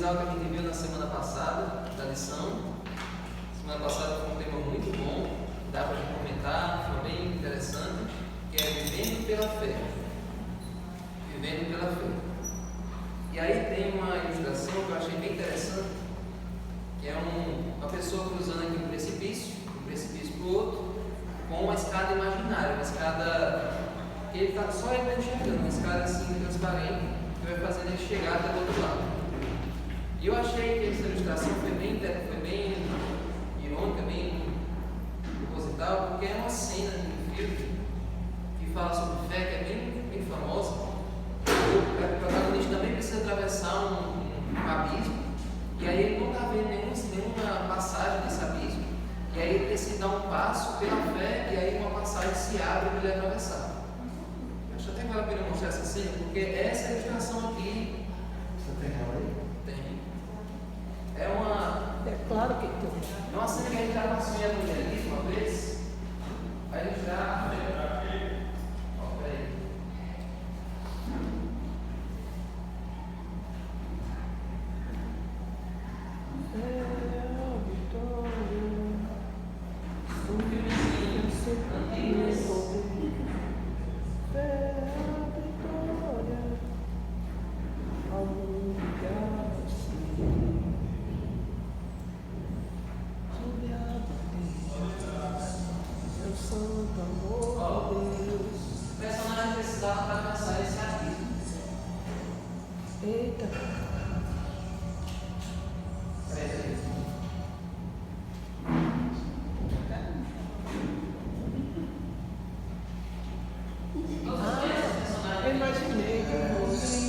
algo que a gente viu na semana passada, da lição. Semana passada foi um tema muito bom, dá para a gente comentar, foi bem interessante, que é vivendo pela fé. Vivendo pela fé. E aí tem uma ilustração que eu achei bem interessante, que é uma pessoa cruzando aqui um precipício para o outro, com uma escada imaginária, uma escada que ele está só enxergando, uma escada assim transparente, que vai fazendo ele chegar até o outro lado. E eu achei que essa ilustração foi bem irônica, bem proposital, porque é uma cena de um filme que fala sobre fé, que é bem famosa. O protagonista também precisa atravessar um abismo, e aí ele não está vendo nenhuma passagem desse abismo, e aí ele decide dar um passo pela fé, e aí uma passagem se abre para ele atravessar. Acho até que vale a pena mostrar essa cena, porque essa é a ilustração aqui. Você tem ela aí? Tem. É claro que tem. É uma cena que a gente já passou em evangelismo uma vez. Aí a gente já. Ó, peraí. O personagem precisava atravessar esse abismo. Eita. Eu imaginei que fosse.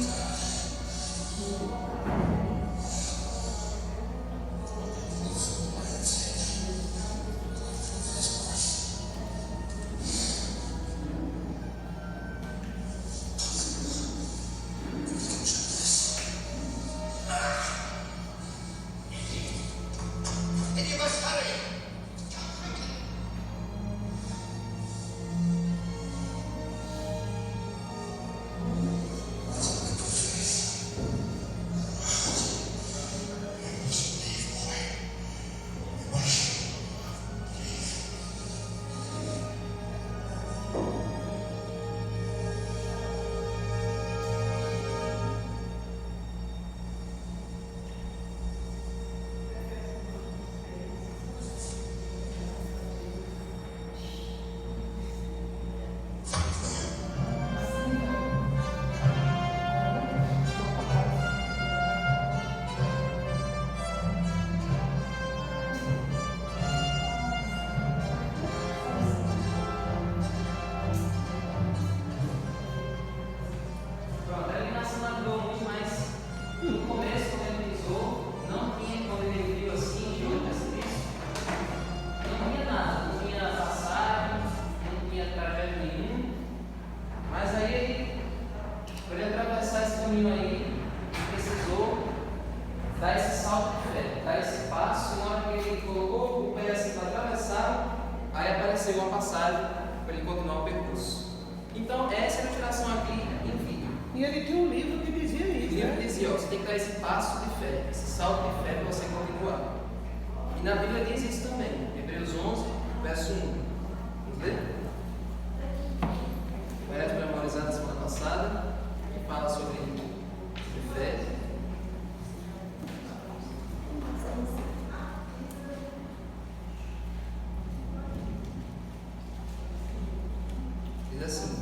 Uma passagem para ele continuar o percurso. Então, essa é a ilustração aqui em vídeo. E ele tinha um livro que dizia isso. O livro dizia: ó, você tem que dar esse passo de fé, esse salto de fé para você continuar. E na Bíblia diz isso também, Hebreus 11, verso 1. Vamos ler? Parece memorizar na semana passada, que fala sobre fé. Diz assim: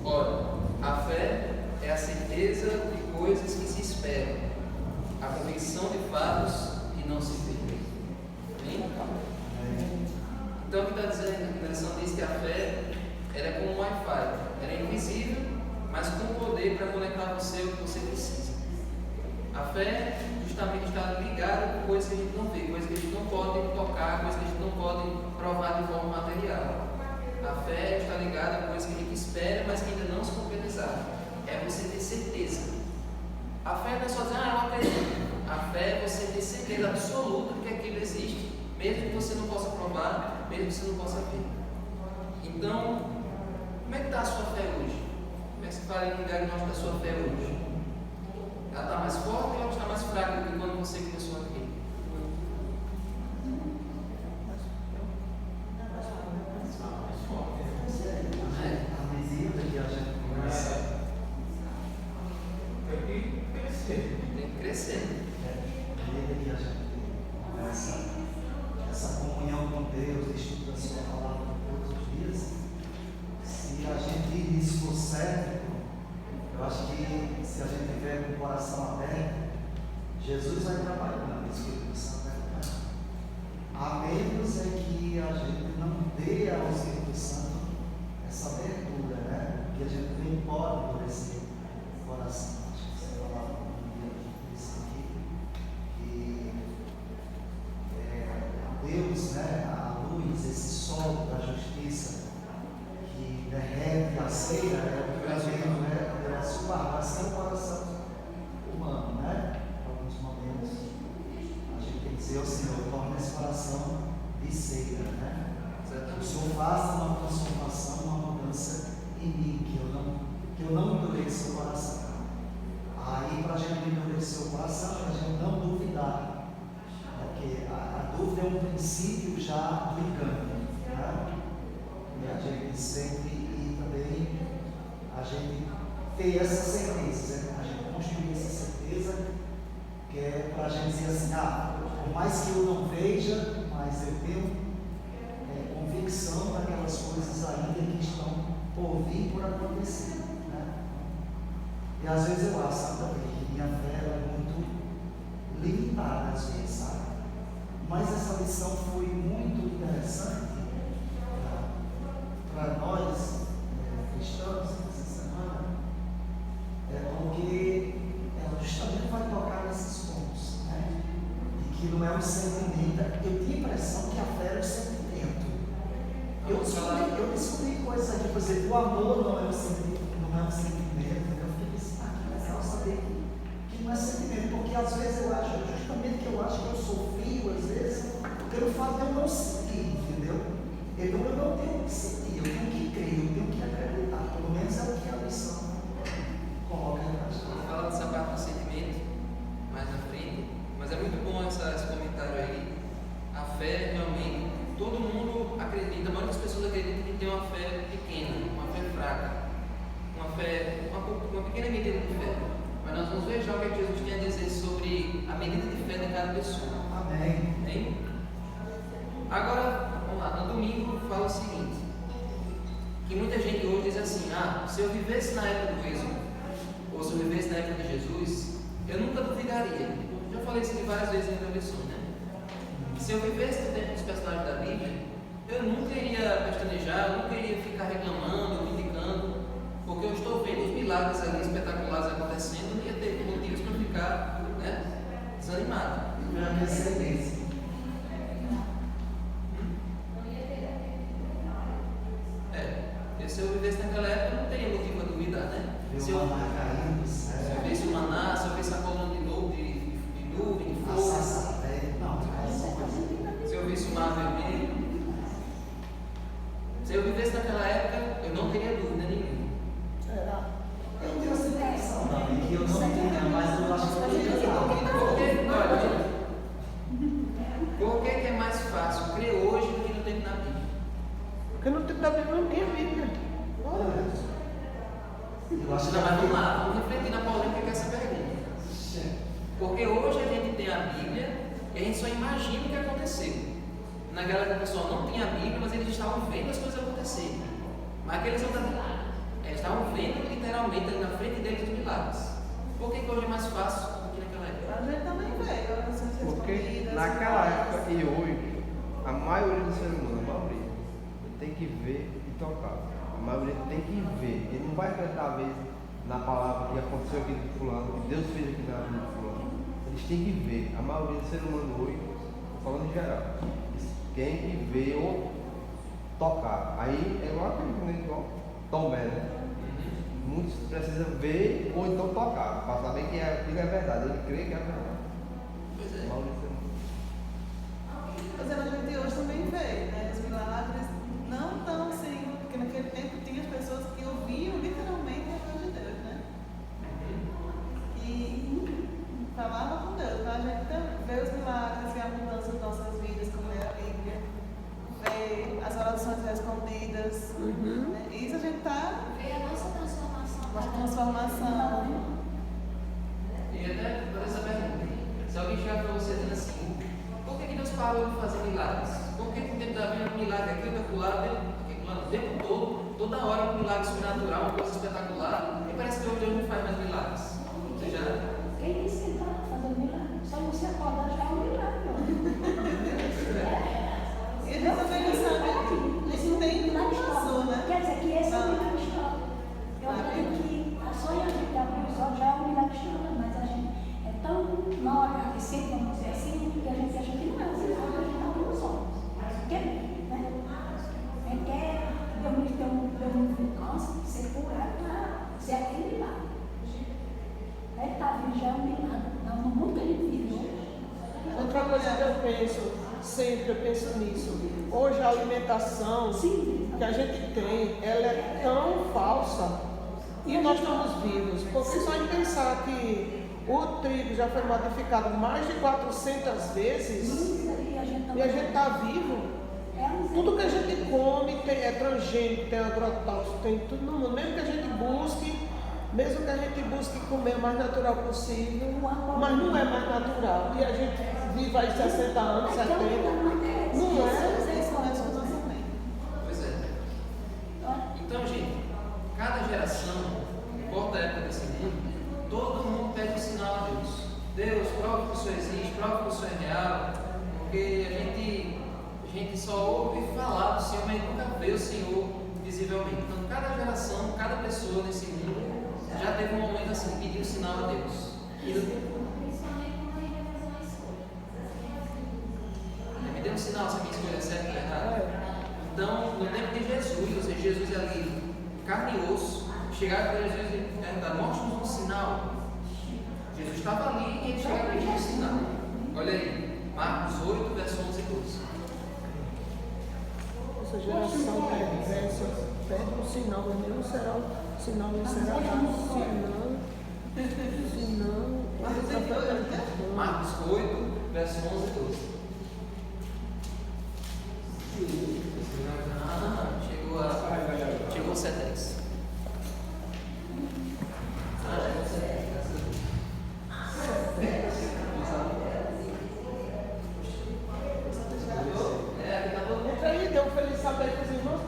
ora, a fé é a certeza de coisas que se esperam, a convicção de fatos que não se veem. Então, o que está dizendo? A lição diz que a fé ela é como um Wi-Fi, ela é invisível, mas com poder para conectar você ao que você precisa. A fé justamente está ligada com coisas que a gente não vê, coisas que a gente não pode tocar, coisas que a gente não pode provar de forma material. A fé está ligada a coisas que a gente espera, mas que ainda não se concretizaram. É você ter certeza. A fé não é só dizer, eu acredito. A fé é você ter certeza absoluta de que aquilo existe, mesmo que você não possa provar, mesmo que você não possa ver. Então, como é que está a sua fé hoje? Como é que você fala em diagnóstico da sua fé hoje? Ela está mais forte ou ela está mais fraca do que quando você começou a crer? À medida que a gente começa, tem que crescer. À medida que a gente começa essa comunhão com Deus, estudo da sua palavra todos os dias, se a gente ir nisso por certo, eu acho que se a gente tiver com o coração aberto, Jesus vai trabalhando, o Espírito Santo vai trabalhando. A menos é que a gente não dê ao Espírito Santo essa abertura, né? Que a gente não pode por esse coração. Acho que você falava um dia disso aqui, que Deus, né? A luz, esse sol da justiça que derrete a cera, é o que nós vemos, né? É suar, assim é o coração humano, né? Em alguns momentos a gente tem que dizer ao Senhor, torna esse coração de cera, né? O Senhor faça uma transformação, uma mudança em mim, que eu não endureça o coração. Aí, para a gente endurecer o coração, para a gente não duvidar, porque a dúvida é um princípio já do engano, né? E a gente sempre, e também a gente ter essa certeza, né? A gente construir essa certeza, que é para a gente dizer assim, por mais que eu não veja, mas eu tenho convicção daquelas coisas ainda que estão por vir, por acontecer, né? E às vezes eu acho, sabe, também, que minha fé é muito limitada às vezes, sabe? Mas essa lição foi muito interessante para nós cristãos essa semana, porque ela justamente vai tocar nesses pontos, né? E que não é um sentimento. Eu tinha a impressão que a fé era um sentimento. Eu descobri coisas aqui, por exemplo, o amor não é um sentimento. Eu fiquei pensando, que legal saber que não é sentimento, porque às vezes eu acho, justamente que eu acho que eu sou frio, às vezes, pelo fato de eu não sentir, entendeu? Então eu não tenho que sentir, eu tenho que crer, eu tenho que acreditar, pelo menos é o que a lição coloca em nós. Vou falar dessa parte do sentimento mais na frente, mas é muito bom esse comentário aí. A fé realmente, todo mundo acredita, a maioria das pessoas acredita que tem uma fé pequena, uma fé fraca, uma pequena medida de fé. Mas nós vamos ver já o que Jesus tem a dizer sobre a medida de fé de cada pessoa. Amém. Amém? Agora, vamos lá, no domingo fala o seguinte, que muita gente hoje diz assim, se eu vivesse na época do Êxodo, ou se eu vivesse na época de Jesus, eu nunca duvidaria. Já falei isso várias vezes em lições, né? Se eu vivesse no tempo dos personagens da Bíblia, eu nunca iria pestanejar, eu nunca iria ficar reclamando, criticando, porque eu estou vendo os milagres ali espetaculares acontecendo, não ia ter motivos para ficar, né, desanimado. É a minha excelência. Se eu vivesse naquela época, eu não teria motivo para duvidar, né? Se eu visse o maná, se eu visse a coluna de nuvem, de fogo, se eu visse o mar vermelho, se eu vivesse naquela época, eu não teria dúvida nenhuma. Eu tenho essa impressão também, que eu não tenho, mas eu acho que Por que é mais fácil crer hoje do que no tempo da Bíblia? Porque no tempo da Bíblia não tinha Bíblia. Mas vamos lá, vamos refletir na polêmica que é essa pergunta. Porque hoje a gente tem a Bíblia e a gente só imagina o que aconteceu. Naquela época o pessoal não tinha a Bíblia, mas eles estavam vendo as coisas acontecerem. Mas aqueles não estavam vendo literalmente ali na frente deles os milagres. Por que hoje é mais fácil do que naquela época? A gente também veio, orações respondidas. Porque naquela época e hoje, a maioria do ser humano, tem que ver e tocar. A maioria tem que ver. Ele não vai acreditar, às vezes, na palavra que aconteceu aqui de fulano, que Deus fez aqui na vida de fulano. Eles têm que ver. A maioria do ser humano hoje, falando em geral, tem que ver ou tocar. Aí é igual aquele Tomé, né? Muitos precisam ver ou então tocar, para saber que aquilo é verdade. Ele crê que é verdade. Pois é. Mas a gente hoje também vê, né? Os milagres não tão assim, porque naquele tempo tinha pessoas que ouviam literalmente a voz de Deus, né? E espetacular o tempo todo, toda hora um milagre sobrenatural, uma coisa espetacular, e parece que hoje Deus não faz mais milagres. Você já... Quem disse que está fazendo milagre? Só você acordar já é um milagre. Eles também não sabem, eles não têm informação, né? Quer dizer que esse é um milagre histórico. Eu acredito que só a gente abrir os olhos já é um milagre histórico, mas a gente é tão mal agradecido, vamos dizer assim, que a gente acha que não é um milagre, a gente abre os olhos. Quer ver, né? A gente quer ter um câncer, ser curado, ser aquele milagre. Ele está vindo já é um milagre. No mundo que a gente vive hoje. Outra coisa que eu penso, sempre eu penso nisso. Hoje a alimentação que a gente tem, ela é tão falsa e nós estamos vivos. Porque só em pensar que o trigo já foi modificado mais de 400 vezes e a gente está vivo. Tudo que a gente come é transgênico, tem agrotóxico, tem tudo no mundo. Mesmo que a gente busque, mesmo que a gente busque comer o mais natural possível, mas não é mais natural. E a gente vive aí 60 anos, 70. Não é? Pois é. Então, gente, cada geração, não importa a época desse mundo, todo mundo pede um sinal a Deus. Deus, prova que o Senhor existe, prova que o Senhor é real, porque a gente só ouve falar do Senhor, mas nunca vê o Senhor visivelmente. Então, cada geração, cada pessoa nesse mundo já teve um momento assim, pedir um sinal a Deus. Me dê um sinal se a minha escolha é certa ou errada. Então, no tempo de Jesus, ou seja, Jesus ali, carne e osso, chegava para Jesus e perguntava: mostra-nos um sinal. Jesus estava ali e ele chegava para pedir um sinal. Olha aí, Marcos 8, versos 11 e 12. Essa geração perversa pede um sinal, mas não será o sinal, não será dado. Senão. Marcos 8, versos 11 e 12. Chegou o Cetex. Entra aí, deu um feliz saber para os irmãos,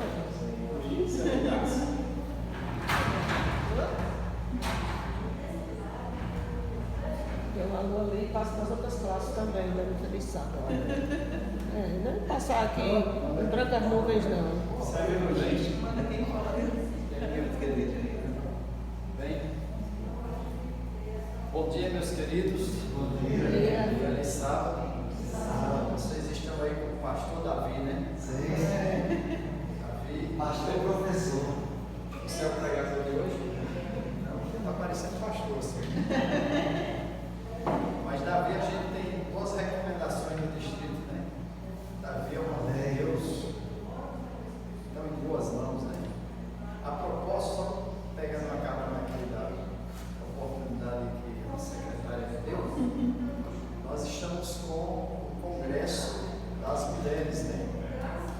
eu ando ali e passo para as outras classes também, dando um feliz sábado. Não passar aqui em brancas nuvens, não. Bem, bom dia, meus queridos. Bom dia. Feliz sábado. Vocês estão aí com o pastor Davi, né? Sim. Davi. Pastor e professor. Você é o pregador de hoje? Não, está parecendo pastor assim. Mas Davi, a gente tem boas recomendações no distrito, né? Davi é um homem de Deus. Estão em boas mãos, né? A propósito, só pegando uma carona aqui da oportunidade que a secretária me deu, nós estamos com o Congresso das Mulheres, né?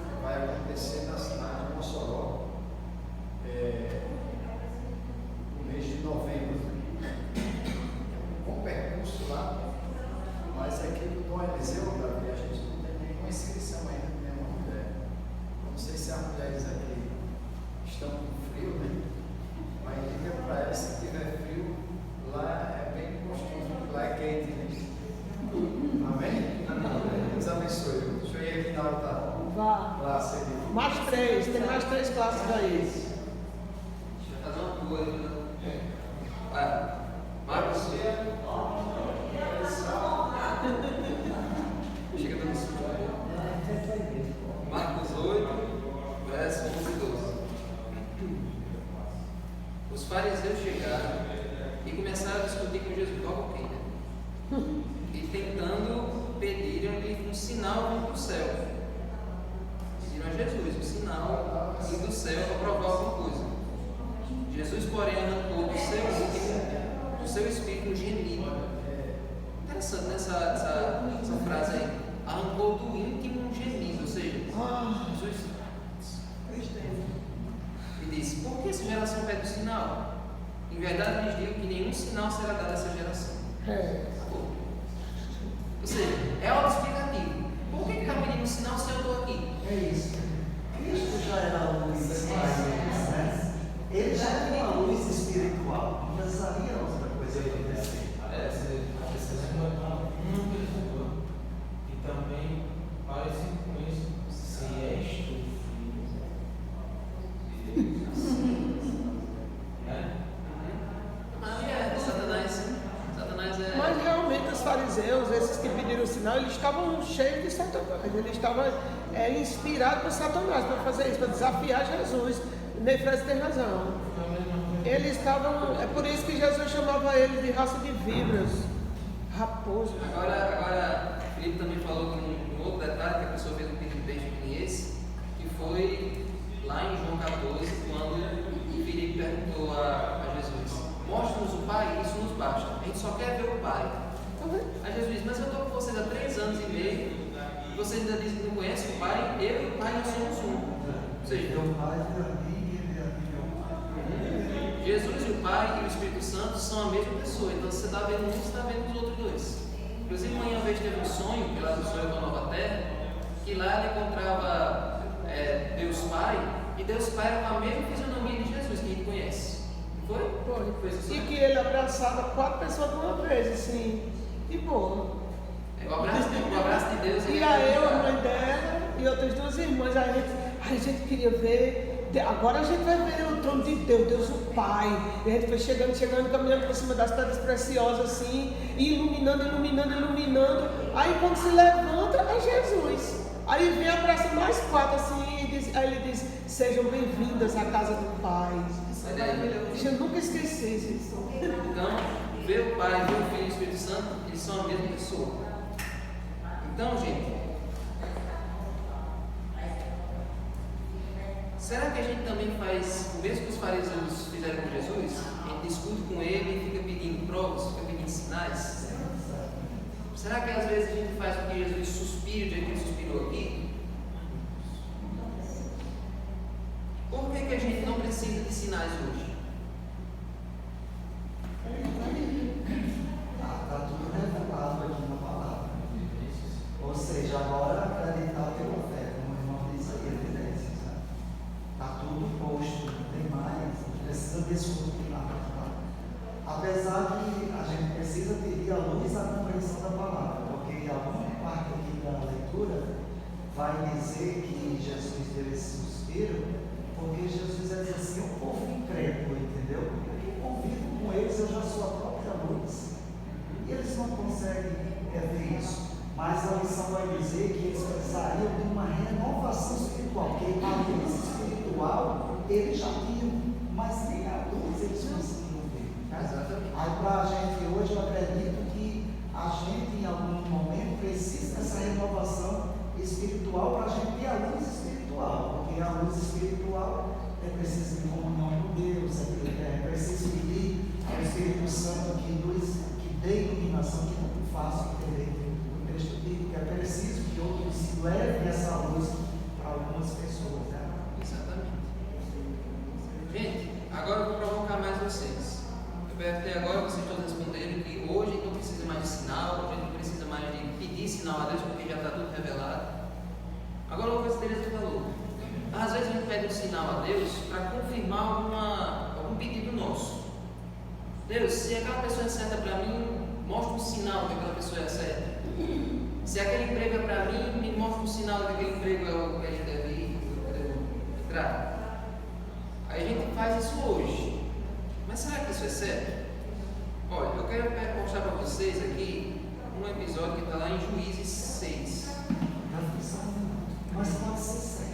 Que vai acontecer na cidade de Mossoró, no mês de novembro. Um percurso lá, mas aqui do Dom Eliseu, Davi, a gente não tem nenhuma inscrição ainda de nenhuma mulher. Não sei se as mulheres aqui estão com frio, né? Mas diga para elas, se tiver frio, lá é bem gostoso, lá é quente, né? Amém? Deus abençoe. Deixa eu ir aqui na outra Vá. classe aqui. Mais 3, tem mais 3 classes aí. Deixa eu fazer uma coisa. Vai. Marcos. Chega dando isso. Marcos 8, versos 11 e 12. Os fariseus chegaram e começaram a discutir com Jesus logo quem, né? E tentando pediram-lhe um sinal vindo do céu. Pediram a Jesus um sinal vindo do céu para provar alguma coisa. Jesus, porém, arrancou do seu íntimo, do seu espírito um gemido. Interessante, né, essa frase aí. Arrancou do íntimo um gemido, ou seja, Jesus e disse: por que essa geração pede um sinal? Em verdade lhes digo que nenhum sinal será dado a essa geração. Ou seja, é autoexplicativo. Por que está pedindo um sinal se eu estou aqui? É isso. Cristo já era a luz para eles, né? Ele já tinha uma luz espiritual, não precisaria outra coisa acontecer. Uma pessoa que também parece com isso, se és tu filho de Deus, né? Satanás é. Mas realmente os fariseus, esses que pediram o sinal, eles estavam cheios de Satanás. Eles estavam inspirados por Satanás para fazer isso, para desafiar Jesus. Nefrese tem razão. Eles estavam. É por isso que Jesus chamava eles de raça de víboras, raposo. Agora, Felipe também falou que um outro detalhe que a pessoa fez um pedido bem esse, que foi lá em João 14, quando Felipe perguntou a Jesus: mostra-nos o Pai, isso nos basta. A gente só quer ver o Pai. Aí Jesus diz: mas eu estou com vocês há 3 anos e meio, e vocês ainda dizem que não conhecem o Pai, eu e o Pai nós somos um. Ou seja, Meu Pai vê a mim e ele vê a mim, meu Pai. Jesus e o Pai e o Espírito Santo são a mesma pessoa. Então, se você está vendo um, você está vendo os outros dois. Inclusive, mãe uma vez teve um sonho, que ela sonhou com a Nova Terra, que lá ela encontrava Deus Pai, e Deus Pai era com a mesma fisionomia de Jesus que a gente conhece. Foi? Foi esse sonho. E que ele abraçava 4 pessoas de uma vez, assim, de boa. O abraço de Deus. E aí eu, a mãe dela e outras 2 irmãs, a gente queria ver. Agora a gente vai ver o trono de Deus, Deus o Pai. E a gente foi chegando, caminhando por cima das pedras preciosas assim, e iluminando. Aí quando se levanta é Jesus. Aí vem abraça mais 4 assim, e diz, aí ele diz: sejam bem-vindas à casa do Pai. Eu nunca esqueci isso. Então, ver o Pai, ver o Filho e o Espírito Santo, eles são a mesma pessoa. Então, gente, será que a gente também faz o mesmo que os fariseus fizeram com Jesus? A gente discute com ele e fica pedindo provas, fica pedindo sinais? Será que às vezes a gente faz com que Jesus suspire do jeito que ele suspirou aqui? Por que a gente não precisa de sinais hoje? Está tudo revelado aqui na palavra. Ou seja, agora acreditar pela fé, como o irmão disse aí, evidências. Está tudo posto, não tem mais, não precisa discutir nada. Apesar que a gente precisa pedir a luz à compreensão da palavra, porque alguma parte aqui da leitura vai dizer que Jesus deu esse suspiro, porque Jesus vai dizer assim: o povo incrédulo, entendeu? Porque eu convivo com eles, eu já sou a própria luz. E eles não conseguem ver isso. Mas a lição vai dizer que eles precisariam de uma renovação espiritual, porque a luz espiritual eles já tinham, mas nem a luz eles conseguiam ver. Exatamente. Aí para a gente hoje, eu acredito que a gente em algum momento precisa dessa renovação espiritual para a gente ter a luz espiritual, porque a luz espiritual é preciso de comunhão com Deus, é preciso pedir ao Espírito Santo que dê iluminação, que não faça entender o texto bíblico, é preciso que outros levem essa luz para algumas pessoas. Né? Exatamente. Gente, agora eu vou provocar mais vocês. Eu perguntei agora, vocês todos responderam que hoje a gente não precisa mais de sinal, hoje a gente não precisa mais de pedir sinal a Deus, porque já está tudo revelado. Agora uma coisa que Teresa falou: às vezes a gente pede um sinal a Deus para confirmar algum pedido nosso. Deus, se aquela pessoa é certa para mim, mostra um sinal que aquela pessoa é certa. Se aquele emprego é para mim, me mostra um sinal de que aquele emprego é o que a gente deve entrar. Aí a gente faz isso hoje. Mas será que isso é certo? Olha, eu quero mostrar para vocês aqui um episódio que está lá em Juízes 6. Mas pode ser certo.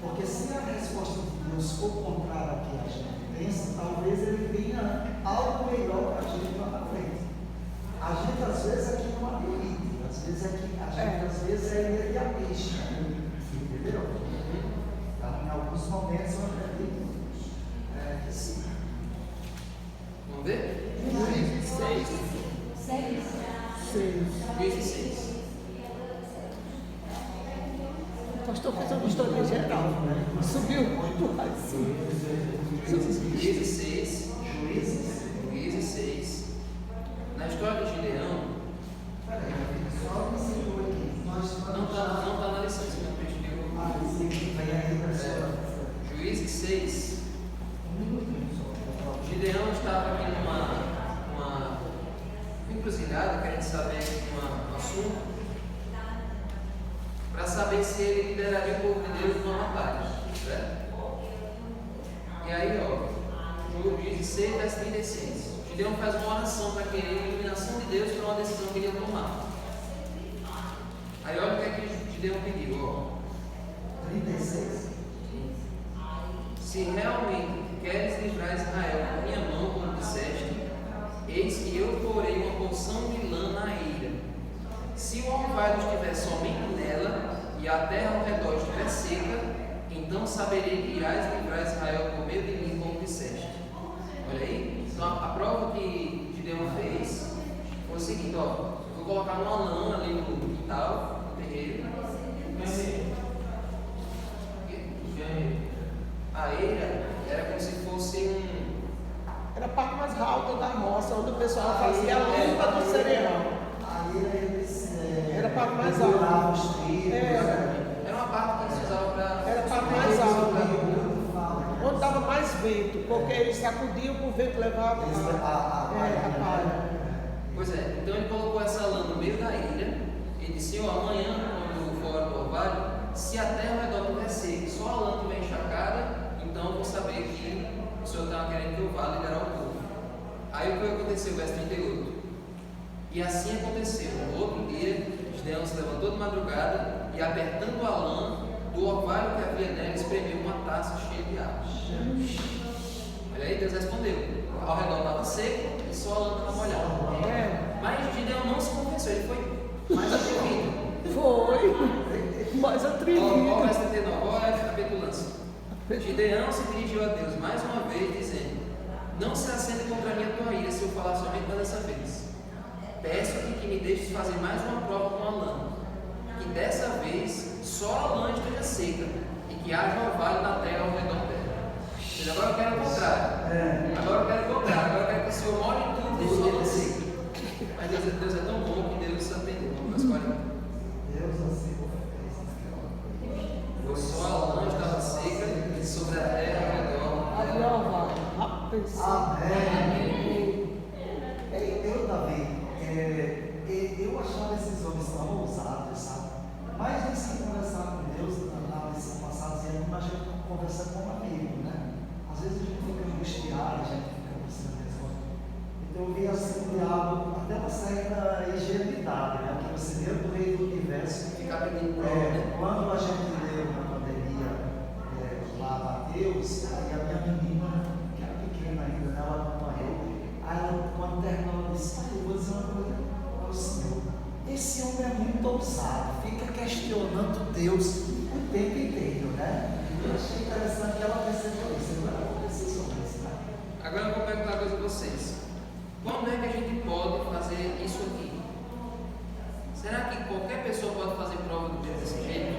Porque se a resposta de Deus for contrária ao que a gente pensa, talvez ele tenha algo melhor para a gente lá na frente. A gente às vezes aqui não acredita, às vezes aqui, a gente às vezes é imediatista, entendeu? Então, em alguns momentos eu acredito que sim. Vamos ver? Juízes 6. Juízes 6. Pastor fez uma história geral, né? Subiu muito lá em cima. Juízes 6. Juízes 6. Na história de Gideão. Peraí, só me segura aqui. Não está na lição, você não aprendeu. Vem aí encruzilhada, querendo saber um assunto, para saber se ele lideraria o povo de Deus numa batalha, certo? E aí, ó, Jogo 16, verso 36. Gideão faz uma oração para querer a iluminação de Deus para uma decisão que ele ia tomar. Aí olha o que é que Gideão pediu, ó. 36. Se realmente queres livrar Israel por minha mão, como disseste, eis que eu porei uma porção de lã na eira. Se o orvalho estiver somente nela, e a terra ao redor estiver seca, então saberei que irás livrar Israel por meio de mim, como disseste. Olha aí. Então a prova que Gideão fez foi o seguinte, ó. Eu vou colocar uma lã ali no quintal, no terreiro. A eira era como se fosse Era a parte mais alta da roça, onde o pessoal fazia a limpa do cereal. A eira Era a parte mais alta. alta. Os trigos, Era uma parte que se usava para... Era a parte mais alta. Onde estava mais vento, porque eles sacudiam para o vento levar a palha. Pois é, então ele colocou essa lã no meio da ilha e disse, ó, amanhã, quando for do orvalho, se a terra ao redor estiver seca, só a lã estiver encharcada, então eu vou saber que o Senhor estava querendo que eu vá liderar o povo. Aí o que aconteceu, verso 38? E assim aconteceu. No outro dia, Gideão se levantou de madrugada e, apertando a lã do orvalho que havia nela, espremeu uma taça cheia de água. Olha aí, Deus respondeu. Ao redor estava seco e só a lã estava molhada. Mas Gideão não se convenceu, ele foi mais atrevido. Foi mais atrevido. Olha o verso 39, olha a petulância. Gideão se dirigiu a Deus mais uma vez, dizendo: não se acenda contra mim a tua ira se eu falar somente mais dessa vez. Peço-te que me deixes fazer mais uma prova com a lã, que dessa vez só a lã esteja seca e que haja orvalho na terra ao redor dela. Mas agora eu quero o contrário. Agora eu quero o contrário. Agora eu quero que o Senhor molhe tudo e só a lã seca. Mas Deus é tão bom que Deus atendeu. Vamos para 40. Deus assim Pois só a lã estava seca e sobre a terra ao redor Ali dela. orvalho. Amém. Eu também. Eu achava esses homens tão ousados, sabe? Mas eles que conversaram com Deus na lição passada, dizendo como a gente conversa com um amigo, né? Às vezes a gente fica angustiado, a gente fica pensando nisso. Então eu vi assim o diabo até uma certa ingenuidade, né? Porque você vê o rei do universo. Ficar pedindo prova, né? Quando a gente leu na pandemia lá Mateus, aí a minha menina, que era pequena ainda, né? Ela acompanhou. Aí ela, quando terminou, ela disse: eu vou dizer uma coisa para o Senhor. Esse homem é muito ousado, fica questionando Deus o tempo inteiro, né? Eu achei interessante que ela percebeu isso. Agora esses homens, né? Agora eu vou perguntar uma coisa para vocês. Quando é que a gente pode fazer isso aqui? Será que qualquer pessoa pode fazer prova de Deus desse jeito?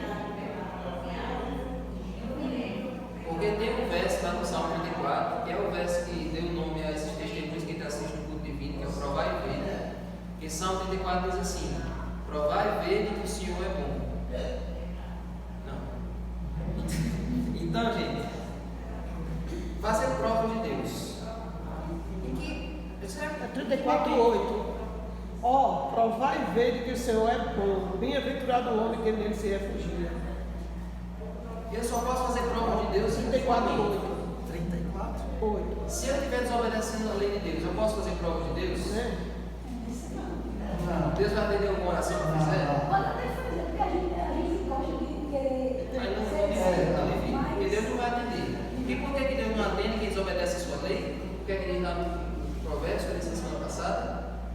Porque tem um verso lá no Salmo 34, que é o verso que deu nome a esses testemunhos que assistem no culto divino, que é o provar e ver, né? E Salmo 34 diz assim: provar e ver que o Senhor é bom. Não. Então, gente, fazer prova de Deus. E que, será que 34:8. Ó, provar e ver de que o Senhor é bom. Bem-aventurado o homem que nele se refugia. eu só posso fazer prova de Deus 34:8. 34? se eu estiver desobedecendo a lei de Deus? Eu posso fazer prova de Deus? Não. Deus vai atender alguma oração que eu fizer? Pode até fazer, porque a gente gosta de querer Aí não ser vou dizer, mas porque Deus não vai atender. E por que Deus não atende quem desobedece a sua lei? Porque ele está no Provérbios, que eu disse na semana passada: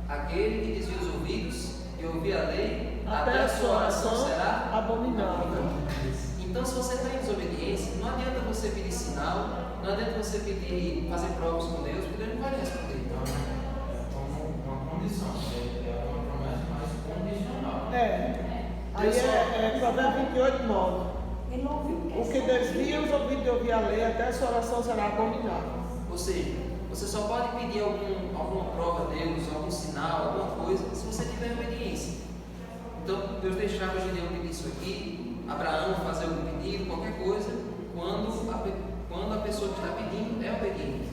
aquele que desvia os ouvidos e ouvir a lei, até a sua oração será abominável. Então, se você está em desobediência, não adianta você pedir sinal, não adianta você pedir, fazer provas com Deus, porque Deus não vai responder. Como uma condição, é uma promessa mais condicional. Aí é Provérbios 28:9. ele não ouviu O que desvia os ouvidos de ouvir a lei, até a sua oração será abominável. Ou seja, você só pode pedir alguma prova a Deus, algum sinal, alguma coisa, se você tiver obediência. Então, Deus deixava Gideão pedir isso aqui, Abraão fazer algum pedido, qualquer coisa, quando a pessoa que está pedindo é obediente.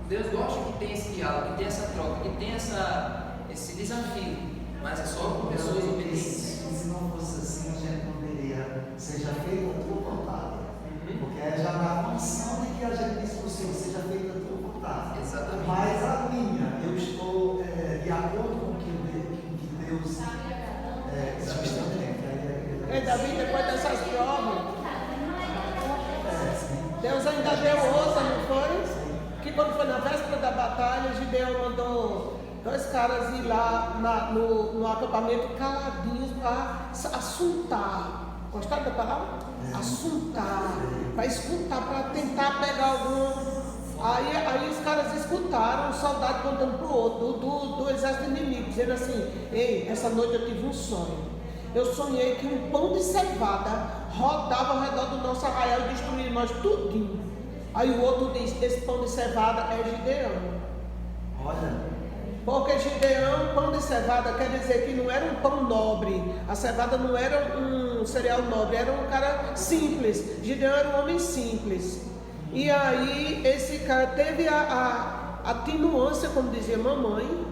Deus gosta que tenha esse diálogo, que tenha essa troca, que tenha esse desafio, mas é só com pessoas obedientes. Se não fosse assim, a gente não diria, seja feita a tua vontade. Porque é já na condição de que a gente diz para o Senhor, seja feita a tua vontade. Exatamente. Mas a minha, eu estou de acordo com o que Deus justamente. E Davi, depois dessas provas, Deus ainda deu outra, não foi? Que quando foi na véspera da batalha, Gideão mandou 2 caras ir lá no acampamento caladinhos para assuntar. Gostaram da palavra? Assuntar, para escutar, para tentar pegar algum. Aí os caras escutaram um soldado contando para o outro, do exército inimigo, dizendo assim: ei, essa noite eu tive um sonho. Eu sonhei que um pão de cevada rodava ao redor do nosso arraial e destruía nós tudinho. Aí o outro diz: esse pão de cevada é Gideão. Olha. Porque Gideão, pão de cevada, quer dizer que não era um pão nobre. A cevada não era um cereal nobre, era um cara simples. Gideão era um homem simples. E aí esse cara teve a atenuância, como dizia mamãe,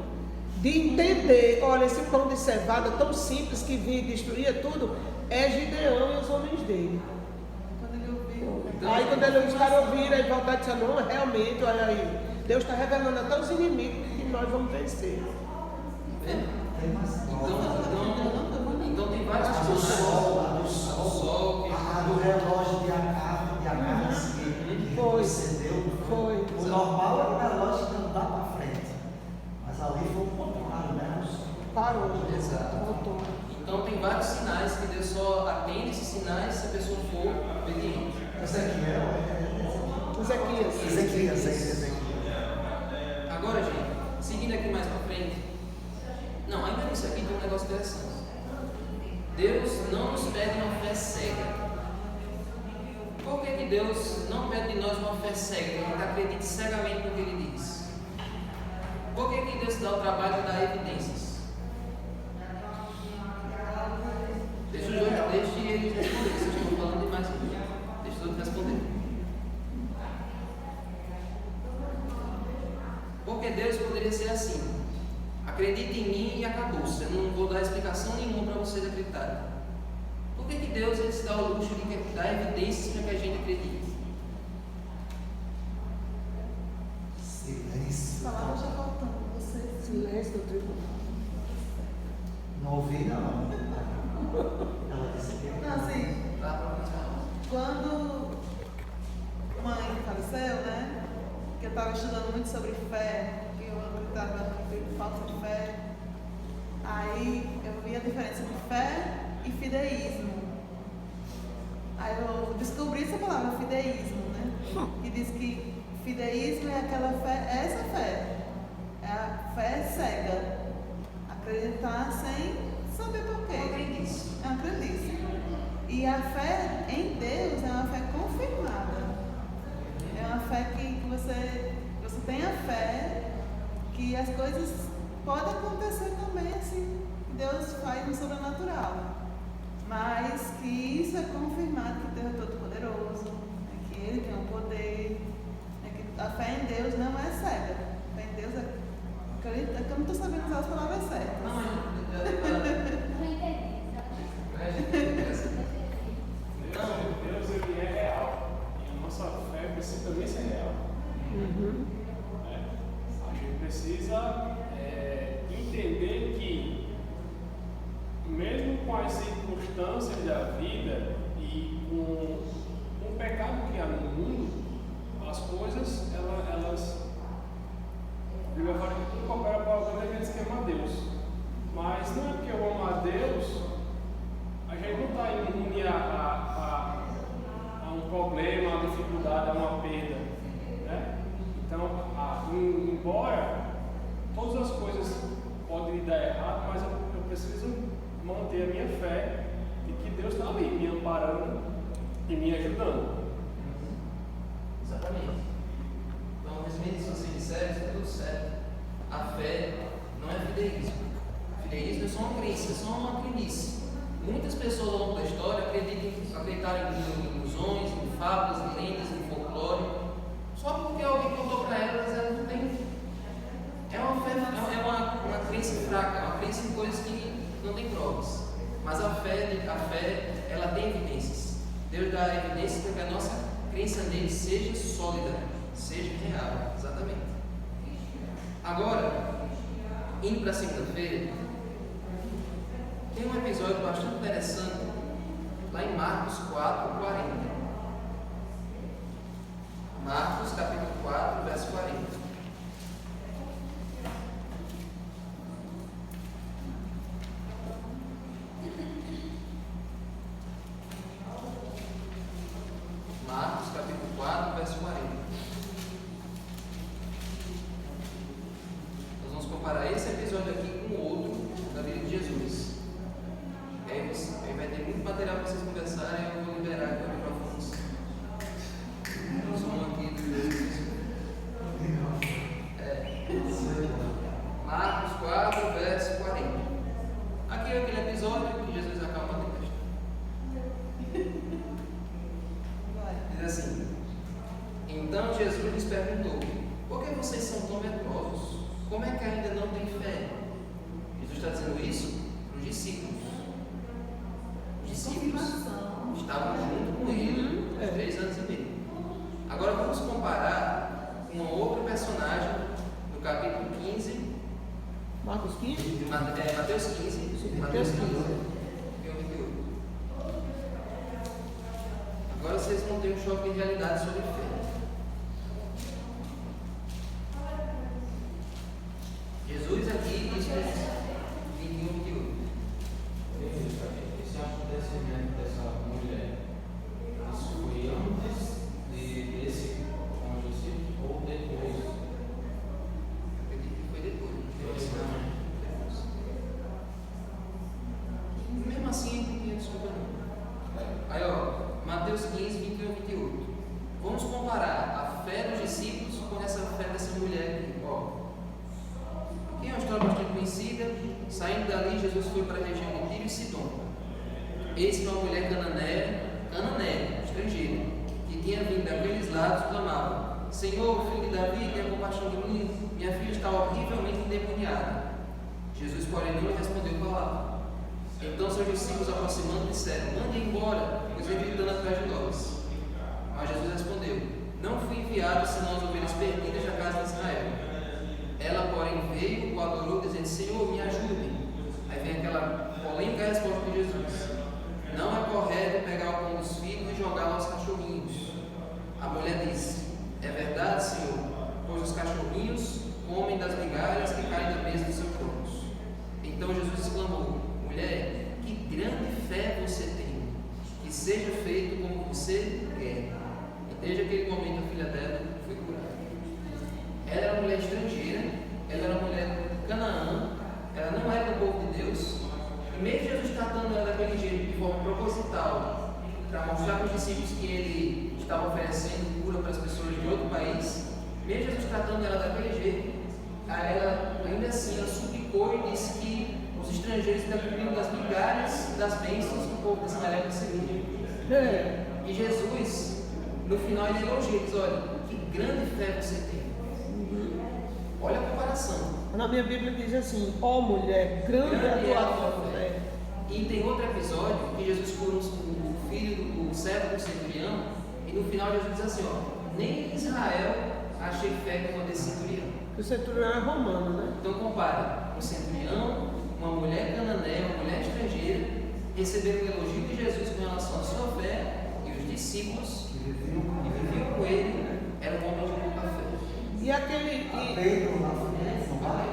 de entender: olha, esse pão de cevada tão simples que vinha e destruía tudo, é Gideão e os homens dele. Quando ele ouviu. Aí quando os caras ouviram, aí voltaram e disseram: não, realmente, olha aí, Deus está revelando até os inimigos que nós vamos vencer. Então tem várias A do sol, a do relógio de Acas que você deu. Foi. O normal é o relógio que não dá para frente. Mas ali foi o contrário, né? Parou. Exato. Voltou. Então tem vários sinais que Deus só atende esses sinais se a pessoa for obediente. Ezequias. Agora, gente, seguindo aqui mais para frente. Não, ainda nisso aqui tem um negócio interessante. Deus não nos pede uma fé cega. Por que Deus não pede de nós uma fé cega? Que a gente acredite cegamente no que Ele diz. Por que Deus dá o trabalho de dar evidências? Deixa ele responder. Vocês estão falando demais aqui. Deixa eu responder. Porque Deus poderia ser assim: acredite em mim e acabou-se. Eu não vou dar explicação nenhuma para vocês acreditarem. Por que Deus se dá o luxo de dar evidências para que a gente acredite? Silêncio. Palavra já faltando, você. Silêncio do tribunal. Não ouvi, não. Ela disse que Não, assim, quando mãe faleceu, né? Que eu estava estudando muito sobre fé, que eu acreditava em falta de fé. Aí eu vi a diferença de fé e fideísmo. Aí eu descobri essa palavra, fideísmo, né? Que diz que fideísmo é aquela fé, é essa fé. É a fé cega. Acreditar sem saber porquê. É uma crendice. E a fé em Deus é uma fé confirmada. É uma fé que você tem a fé que as coisas podem acontecer também assim. Deus faz no sobrenatural. Mas que isso é confirmado que Deus é todo poderoso, que Ele tem o poder, que a fé em Deus não é cega. A fé em Deus é que eu não estou sabendo usar as palavras certas. Deus ele é real. E a nossa fé precisa também ser real. A gente precisa entender que, mesmo com as circunstâncias da vida e com o pecado que há no mundo, as coisas, elas a Bíblia fala que tudo coopera para o bem daqueles que amam a Deus. Mas não é porque eu amo a Deus, a gente não está imune a um problema, a uma dificuldade, a uma perda. Né? Então, embora todas as coisas podem dar errado, mas eu preciso manter a minha fé de que Deus está ali, me amparando e me ajudando. Exatamente. Então, resumindo isso que vocês disseram, está tudo certo. A fé não é fideísmo. Fideísmo é só uma crença, é só uma crendice. Muitas pessoas ao longo da história acreditaram em ilusões, em fábulas, em lendas, em folclore, só porque alguém contou para elas não têm É uma crença fraca, uma crença em coisas que não tem provas. Mas a fé, ela tem evidências. Deus dá evidências para que a nossa crença nele seja sólida, seja real, exatamente. Agora, indo para a segunda-feira, tem um episódio bastante interessante lá em Marcos 4, 40. Marcos capítulo 4, verso 40. Marcos capítulo 4, verso 40. Nós vamos comparar esse episódio aqui com outro da vida de Jesus. Aí vai ter muito material para vocês conversarem. Eu vou liberar aqui o microfone. Som aqui do Jesus. Marcos 4, verso 40. Aqui é aquele episódio que Jesus acalma a tempestade. Diz assim: então Jesus lhes perguntou: por que vocês são tão medrosos? Como é que ainda não têm fé? Jesus está dizendo isso para os discípulos. Os discípulos estavam junto com ele por 3 anos e meio. Agora vamos comparar com uma outra personagem do capítulo 15. Marcos 15? Mateus 15. Mateus 15. Agora vocês vão ter um choque de realidade sobre fé. Jesus aqui diz para 21, 28. Esse acontecimento dessa mulher, isso foi antes desse com os discípulos ou depois? Acredito que foi depois. Mesmo assim, não tem desculpa não. Aí Mateus 15, 21 e 28. Vamos comparar a fé dos discípulos com essa fé dessa mulher aqui. Aqui é uma história bastante conhecida. Saindo dali, Jesus foi para a região de Tiro e Sidom. Eis que uma mulher cananeia, estrangeira, que tinha vindo daqueles lados, clamava: Senhor, filho de Davi, tenha compaixão de mim, minha filha está horrivelmente endemoniada. Jesus, porém, não lhe respondeu palavra. Então seus discípulos, aproximando, disseram: mande embora, pois vem gritando atrás de nós. Mas Jesus respondeu: não fui enviado senão as ovelhas perdidas da casa de Israel. Ela, porém, veio, o adorou, dizendo: Senhor, me ajude. Aí vem aquela polêmica resposta de Jesus: não é correto pegar o pão dos filhos e jogá-lo aos cachorrinhos. A mulher disse: é verdade, Senhor, pois os cachorrinhos comem das migalhas que caem da mesa dos seus donos. Então Jesus exclamou: mulher, que grande fé você tem, que seja feito como você quer. E desde aquele momento a filha dela foi curada. Ela era uma mulher estrangeira, ela era uma mulher canaã, ela não era do povo de Deus. E mesmo Jesus tratando ela daquele jeito, de forma proposital, para mostrar para os discípulos que ele estava oferecendo cura para as pessoas de outro país, mesmo Jesus tratando ela daquele jeito, ela ainda assim ela suplicou e disse que os estrangeiros ainda comiam das migalhas das bênçãos que o povo de Israel recebia. E Jesus, no final, ele elogia, diz: olha, que grande fé você tem. Olha a comparação. Na minha Bíblia diz assim: ó mulher, grande é a tua fé. E tem outro episódio que Jesus cura o filho do servo do centurião, e no final Jesus diz assim: nem em Israel achei fé como a desse centurião. O centurião é romano, né? Então compara um centurião, uma mulher cananeia, uma mulher estrangeira, receberam o elogio de Jesus com relação à sua fé, e os discípulos que viviam com ele eram homens de pouca fé. E aquele. Pedro na frente, não vai?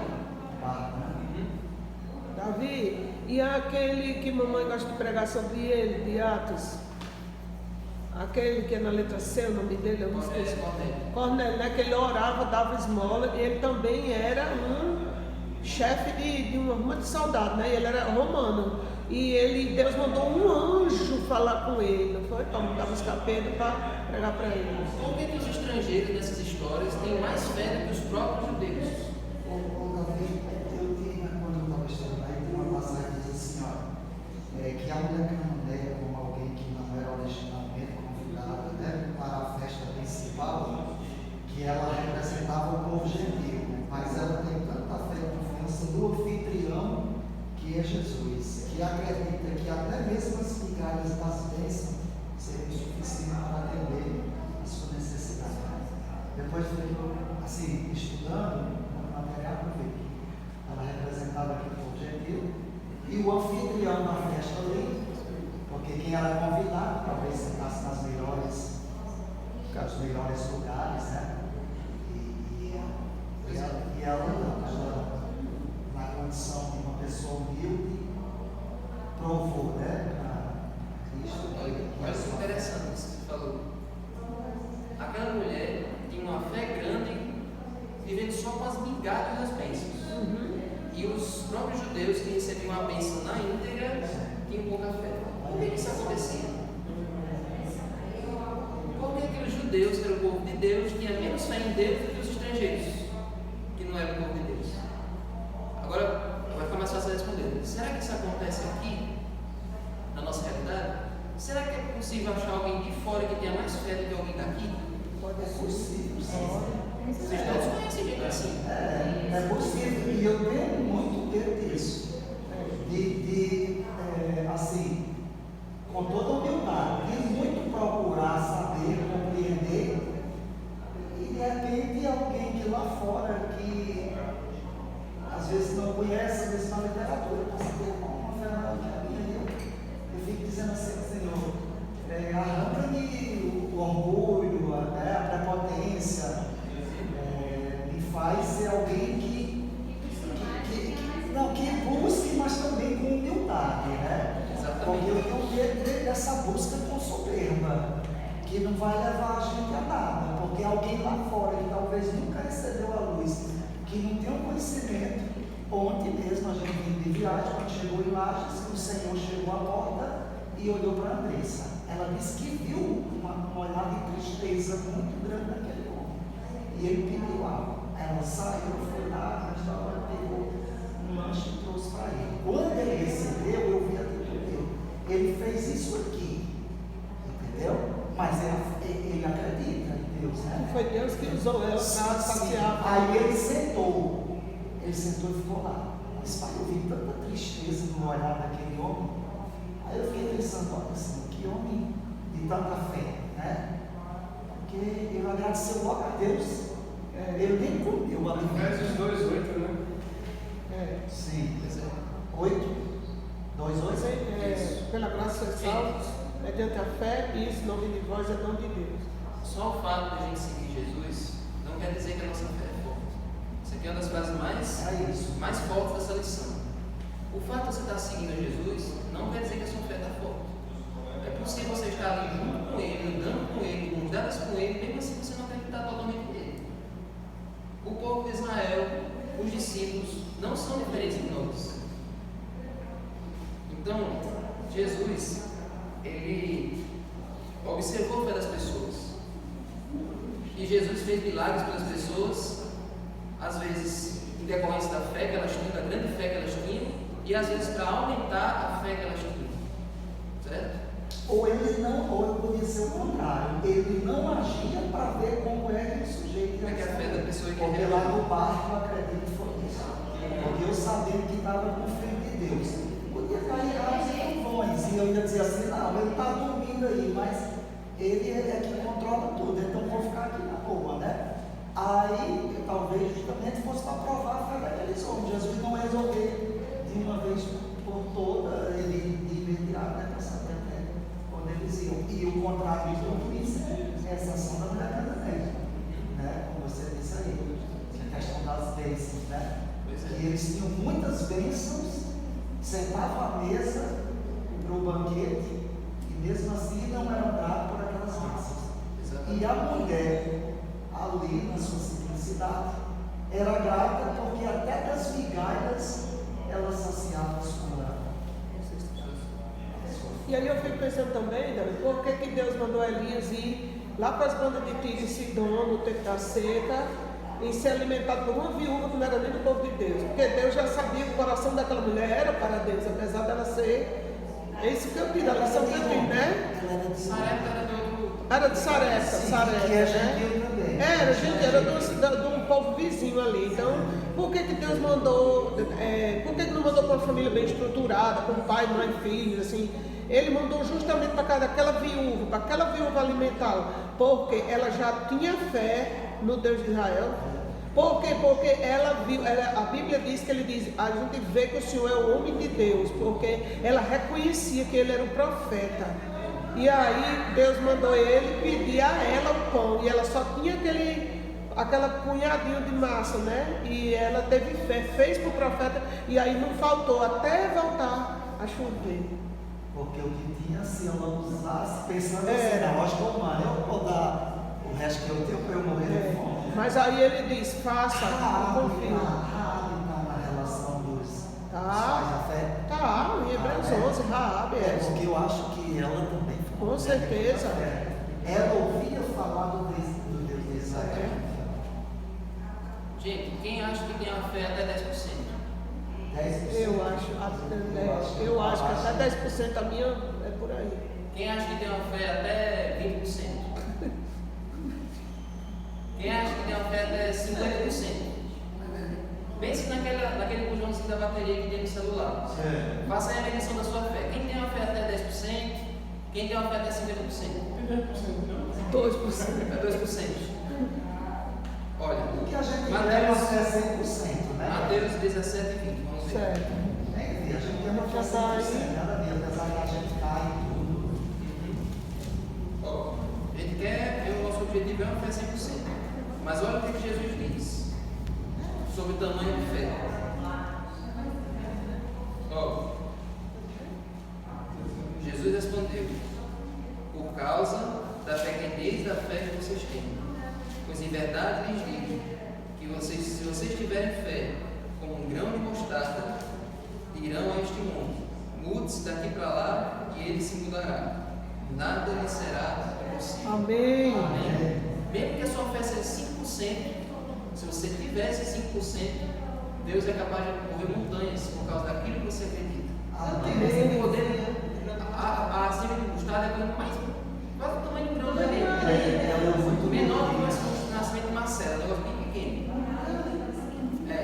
Davi, e aquele que mamãe gosta de pregar sobre ele, de Atos? Aquele que é na letra C, o nome dele, eu não esqueci. Cornélio, né? Que ele orava, dava esmola, e ele também era um chefe de uma de soldado, né? Ele era romano. E Deus mandou um anjo falar com ele, não foi? Para mandar buscar Pedro para pregar para ele. Por que os estrangeiros nessas histórias têm mais fé do que os próprios judeus? Davi, eu tinha, quando eu estava estudando aí, tem uma passagem que diz assim: olha, que a mulher cananeia, como alguém que não era originalmente convidada, né, para a festa principal, que ela representava o povo gentil, mas ela tem Jesus, que acredita que até mesmo as migalhas das bênçãos seriam suficientes para atender a sua necessidade. Depois eu, assim, estudando no material, eu vi que ela representava aquele povo gentil e o anfitrião da festa ali, porque quem era convidado talvez sentasse nos melhores lugares, né? E ela não, ela, na condição de uma pessoa humilde, provou, né, para Cristo. Olha que interessante isso que você falou. Aquela mulher tinha uma fé grande, vivendo só com as migalhas das bênçãos. E os próprios judeus que recebiam a bênção na íntegra tinham pouca fé. Por que isso acontecia? Porque aqueles judeus, que eram o povo de Deus, tinham menos fé em Deus do que os estrangeiros, que não eram o povo de Deus. Agora, vai ficar mais fácil de responder. Será que isso acontece aqui, na nossa realidade? Será que é possível achar alguém de fora que tenha mais fé do que alguém daqui? É possível, sim. Vocês todos conhecem gente assim. É possível, e eu tenho muito medo disso. Assim, com toda humildade, de muito procurar saber, compreender, e de repente alguém que lá fora, que às vezes não conhece a mesma literatura, passa a ter uma fé que a minha, eu fico dizendo assim, Senhor, arranca-me o orgulho, a prepotência, me faz ser alguém que busque, mas também com humildade, né? Porque eu tenho medo dessa busca com soberba, que não vai levar a gente a nada, porque alguém lá fora que talvez nunca recebeu a luz, que não tem um conhecimento. Ontem mesmo a gente veio de viagem, quando chegou em Lages, o Senhor chegou à porta e olhou para a Andressa. Ela disse que viu uma olhada de tristeza muito grande naquele homem. E ele pediu algo. Ela saiu, foi lá, no restaurante, pegou um lanche e trouxe para ele. Quando ele recebeu, eu vi a atitude dele. Ele fez isso aqui, entendeu? Mas ele acredita em Deus, né? Foi Deus que usou ela para saciar. Aí ele sentou e ficou lá. Mas pai, eu vi tanta tristeza no olhar daquele homem. Aí eu fiquei pensando, olha assim, que homem de tanta fé, né? Porque ele agradeceu logo a Deus. Ele nem comeu ali. Efésios 2:8, né? Sim. 8? 2:8? Pela graça sois salvos, mediante a fé, e isso não vem de vós, é dom de Deus. Só o fato de a gente seguir Jesus não quer dizer que a nossa fé é forte. Isso aqui é uma das frases mais fortes dessa lição. O fato de você estar seguindo Jesus não quer dizer que a sua fé está forte. É possível você estar ali junto com Ele, andando com Ele, convidados com Ele, mesmo assim você não acreditar totalmente nele. O povo de Israel, os discípulos, não são diferentes de nós. Então, Jesus, ele observou a fé das pessoas. E Jesus fez milagres pelas pessoas, às vezes em decorrência da fé que elas tinham, da grande fé que elas tinham, e às vezes para aumentar a fé que elas tinham. Certo? Ou eu podia ser o contrário, ele não agia para ver como é que o sujeito Como é que a fé da pessoa que porque lá no barco eu acredito que foi isso. Porque eu sabia que estava com fé de Deus. Podia cair aos trovões e eu ia dizer assim, não, ele está dormindo aí, mas ele é que controla tudo, então vou ficar aqui na boa, né? Aí talvez justamente fosse para provar a fé daqueles homens. Jesus não resolver de uma vez por toda ele imediato, né? Para saber até quando eles iam. E o contrário de tudo isso é essa ação da mulher cananeia, né? Como você disse aí, a questão das bênçãos, né? E eles tinham muitas bênçãos, sentavam à mesa para o banquete e mesmo assim não eram dados por aquelas bênçãos. E a mulher, ali na sua simplicidade, era grata porque até das migalhas ela saciava a sua. E aí eu fico pensando também, Davi, por que Deus mandou Elias ir lá para as bandas de Tiro e Sidom, no tempo da seca, e ser alimentado por uma viúva que não era nem do povo de Deus? Porque Deus já sabia que o coração daquela mulher era para Deus, apesar dela ser. É isso que eu digo, a lição que eu digo, né? Ela era de Sarepta era de outro. Era de Sarepta, que é né? gentil também. Era de um povo vizinho ali. Então, por que Deus mandou? Por que não mandou para uma família bem estruturada, com pai, mãe, filhos, assim? Ele mandou justamente para casa daquela viúva, para aquela viúva alimentá-la, porque ela já tinha fé no Deus de Israel. Por quê? Porque ela viu, a Bíblia diz que ele diz, a gente vê que o Senhor é o homem de Deus, porque ela reconhecia que ele era um profeta. E aí Deus mandou ele pedir a ela o pão, e ela só tinha aquela punhadinho de massa, né? E ela teve fé, fez para o profeta, e aí não faltou até voltar a chover. Porque o que tinha, se eu não usasse, pensando assim, não, acho que eu vou dar o resto que eu tenho para eu morrer de fome. Mas aí ele diz, faça, confia. Na relação dos pais da fé. Tá, em Hebreus 11, Raabe é. Porque eu acho que ela também foi. Com certeza. Ela ouvia falar do Deus de Israel. Gente, quem acha que tem uma fé até 10%? 10%? Eu acho que até 10% a minha é por aí. Quem acha que tem uma fé até 20%? Quem acha que tem uma fé até 50%? Pense naquele bujãozinho da bateria que tem no celular. Faça aí a medição da sua fé. Quem tem uma fé até 10%? Quem tem uma fé até 50%? 2%. É 2%. Olha, o que a gente leva é 100%, né? Mateus 17 e 20. Vamos ver. Certo. A gente tem uma fé 100%, cada dia, apesar de a gente cair em tudo. A gente quer, o nosso objetivo é uma fé 100%. Mas olha o que Jesus diz sobre o tamanho de fé. Jesus respondeu: por causa da pequenez da fé que vocês têm. Pois em verdade lhes digo que se vocês tiverem fé como um grão de mostarda, dirão a este monte: mude-se daqui para lá, e ele se mudará. Nada lhe será impossível. Amém. Amém. Mesmo que a sua fé seja 5%, se você tivesse 5%, Deus é capaz de mover montanhas por causa daquilo que você acredita. Amém. O poder, a semente de mostarda é quase o tamanho de um grão de areia. Menor do que o nascimento de Marcela, um negócio bem pequeno.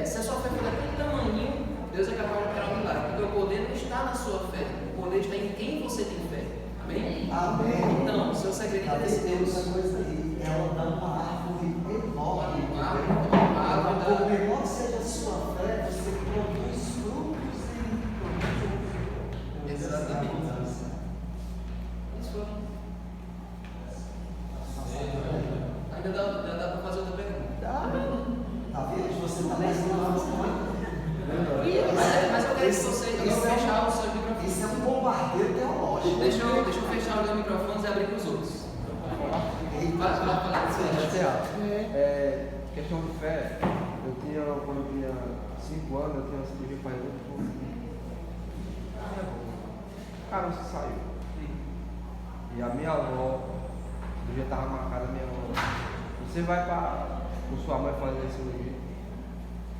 Se a sua fé for daquele tamanho, Deus é capaz de operar um milagre. Porque o poder não está na sua fé, o poder está em quem você tem fé. Amém? Amém. Então, se você acredita nesse Deus, ela dá uma árvore enorme. Por menor seja a sua fé, você produz frutos e exatamente. Isso foi. Ainda dá para fazer outra pergunta. Tá vendo? Você está ensinando muito. Mas eu quero que você fechar o seu microfone. Isso é um bombardeio teológico. Deixa eu fechar o meu microfone e abrir para os outros. Vai falar disso aí. Questão de fé, quando eu tinha 5 anos, eu tinha uma cirurgia faz muito pouco. Cara, você saiu. E a minha avó, o dia estava marcada, a minha avó: você vai com sua mãe fazer a cirurgia,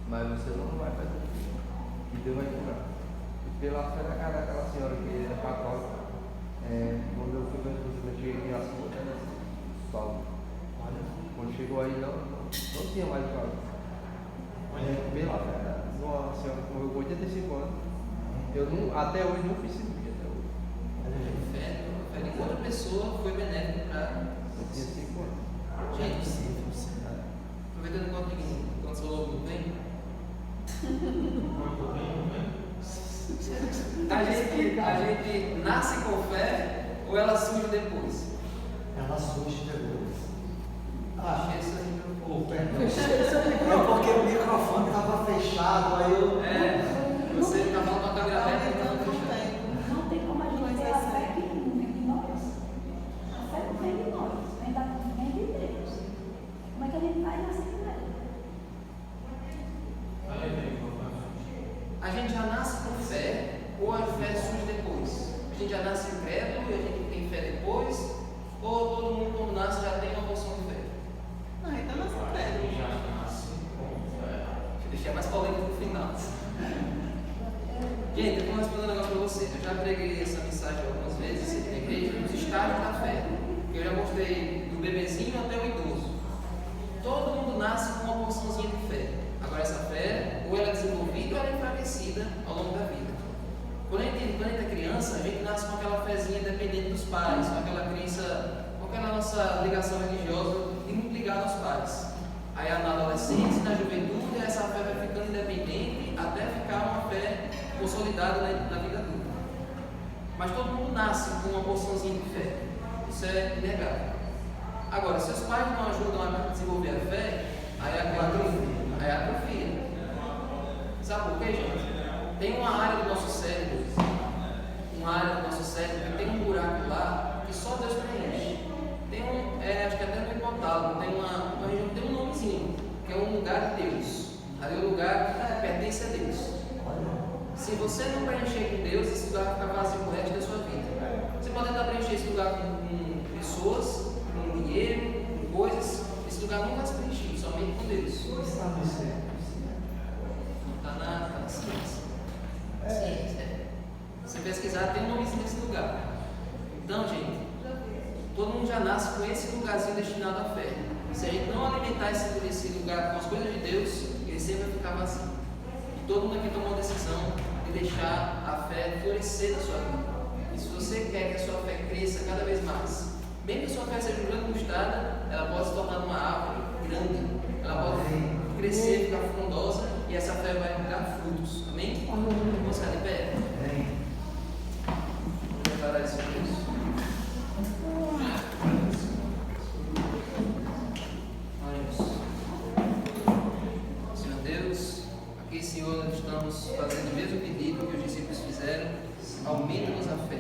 mas você não vai fazer. E Deus vai curar. E pela fé da cara daquela senhora que era católica, quando eu fui ver eu cheguei aqui às contas, salvo. Quando chegou aí, não tinha mais o caso. Pela fé de uma senhora que morreu com 85 anos, eu até hoje não fiz cirurgia. A fé de outra pessoa foi benéfica para. Eu tinha 5 anos. Gente, aproveitando quando o lobo não vem. A gente nasce com fé ou ela surge depois? Ela surge depois. É porque o microfone estava fechado, aí eu. Você está falando com a câmera aberta e não fechada. Não tem como a gente ter a fé que não vem de nós. A fé não vem de nós, vem de Deus. Como é que a gente vai nascer com ela? A gente já nasce com fé ou a fé surge depois? A gente já nasce incrédulo e a gente tem fé depois? Ou todo mundo quando nasce já tem uma porção de fé? Não, então nós somos Já nasce com fé. Deixa eu deixar mais polêmico no final. Gente, eu vou responder um negócio para vocês. Eu já preguei essa mensagem algumas vezes na igreja, nos estágios da fé. Eu já mostrei do bebezinho até o idoso. todo mundo nasce com uma porçãozinha de fé. Agora essa fé, ou ela é desenvolvida ou ela é enfraquecida ao longo da vida. Quando a gente é criança, a gente nasce com aquela fezinha dependente dos pais, com aquela nossa ligação religiosa e muito ligada aos pais. Aí na adolescência, na juventude, essa fé vai ficando independente até ficar uma fé consolidada na vida adulta. Mas todo mundo nasce com uma porçãozinha de fé. Isso é inegável. Agora, se os pais não ajudam a desenvolver a fé, aí atrofia. Sabe por quê, gente? Tem uma área do nosso cérebro que tem um buraco lá que só Deus preenche. Tem acho que até no hipotálamo, tem uma região que tem um nomezinho, que é um lugar de Deus. Ali é o lugar que pertence a Deus. Se você não preencher com Deus, esse lugar vai ficar vazio pro resto da sua vida. Você pode tentar preencher esse lugar com pessoas, com dinheiro, com coisas. Esse lugar não vai se preencher, somente com Deus. Está no céu. Está na ciência. Se pesquisar, tem um nomezinho nesse lugar. Então, gente, todo mundo já nasce com esse lugarzinho destinado à fé. Se a gente não alimentar esse lugar com as coisas de Deus, ele sempre vai ficar vazio. E todo mundo aqui tomou a decisão de deixar a fé florescer na sua vida. E se você quer que a sua fé cresça cada vez mais, mesmo que a sua fé seja um grande mostarda, ela pode se tornar uma árvore grande. Ela pode crescer, ficar frondosa, e essa fé vai dar frutos. Amém? Vamos ficar de pé? Vamos declarar esse texto. Senhor Deus, aqui, Senhor, nós estamos fazendo o mesmo pedido que os discípulos fizeram. Aumenta-nos a fé.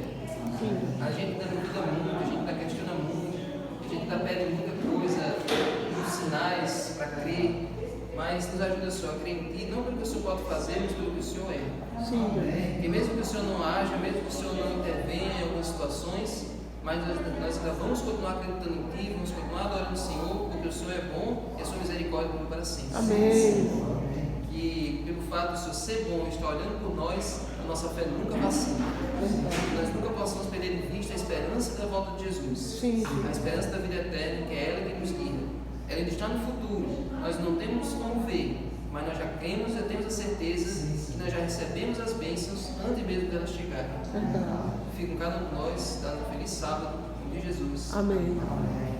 A gente ainda duvida muito, a gente ainda questiona muito, a gente ainda pede muita coisa, muitos sinais para crer, mas nos ajuda, Senhor, a crer em Ti, não pelo que o Senhor pode fazer, mas pelo que o Senhor é. E mesmo que o Senhor não haja, mesmo que o Senhor não intervenha em algumas situações, mas nós ainda vamos continuar acreditando em Ti, vamos continuar adorando o Senhor, porque o Senhor é bom e a Sua misericórdia dura para sempre. Amém. Que pelo fato do Senhor ser bom e estar olhando por nós, a nossa fé nunca vacila. Que nós nunca possamos perder de vista a esperança da volta de Jesus. Sim. A esperança da vida eterna, que é ela que nos guia. Ela ainda está no futuro. Nós não temos como ver, mas nós já cremos e temos a certeza que nós já recebemos as bênçãos antes mesmo delas chegarem. Fique com cada um de nós, dando um feliz sábado, em nome de Jesus. Amém. Amém.